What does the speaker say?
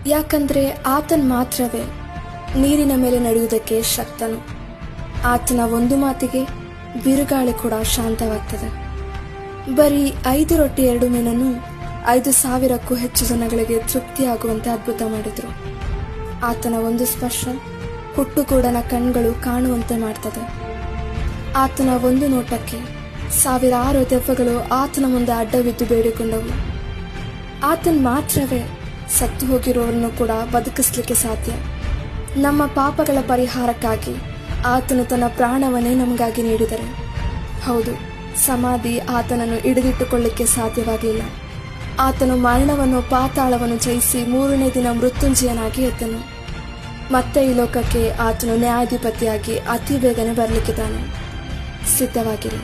ಯಾಕಂದ್ರೆ ಆತನ್ ಮಾತ್ರವೇ ನೀರಿನ ಮೇಲೆ ನಡೆಯುವುದಕ್ಕೆ ಶಕ್ತನು. ಆತನ ಒಂದು ಮಾತಿಗೆ ಬಿರುಗಾಳಿ ಕೂಡ ಶಾಂತವಾಗ್ತದೆ. ಬರೀ 5 ರೊಟ್ಟಿ 2 ಮೀನನ್ನು 5,000ಕ್ಕೂ ಹೆಚ್ಚು ಜನಗಳಿಗೆ ತೃಪ್ತಿಯಾಗುವಂತೆ ಅದ್ಭುತ ಮಾಡಿದ್ರು. ಆತನ ಒಂದು ಸ್ಪರ್ಶ ಹುಟ್ಟುಗೂಡನ ಕಣ್ಗಳು ಕಾಣುವಂತೆ ಮಾಡ್ತದೆ. ಆತನ ಒಂದು ನೋಟಕ್ಕೆ 1,000 ದೆವ್ವಗಳು ಆತನ ಮುಂದೆ ಅಡ್ಡವಿದ್ದು ಬೇಡಿಕೊಂಡವು. ಆತನ್ ಮಾತ್ರವೇ ಸತ್ತು ಹೋಗಿರೋರನ್ನು ಕೂಡ ಬದುಕಿಸ್ಲಿಕ್ಕೆ ಸಾಧ್ಯ. ನಮ್ಮ ಪಾಪಗಳ ಪರಿಹಾರಕ್ಕಾಗಿ ಆತನು ತನ್ನ ಪ್ರಾಣವನ್ನೇ ನಮಗಾಗಿ ನೀಡಿದರೆ, ಹೌದು, ಸಮಾಧಿ ಆತನನ್ನು ಹಿಡಿದಿಟ್ಟುಕೊಳ್ಳಿಕ್ಕೆ ಸಾಧ್ಯವಾಗಲಿಲ್ಲ. ಆತನು ಮರಣವನ್ನು ಪಾತಾಳವನ್ನು ಜಯಿಸಿ 3ನೇ ದಿನ ಮೃತ್ಯುಂಜಯನಾಗಿ ಎದ್ದನು. ಮತ್ತೆ ಈ ಲೋಕಕ್ಕೆ ಆತನು ನ್ಯಾಯಾಧಿಪತಿಯಾಗಿ ಅತಿ ಬೇಗನೆ ಬರಲಿಕ್ಕಿದ್ದಾನೆ. ಸಿದ್ಧವಾಗಿರಿ.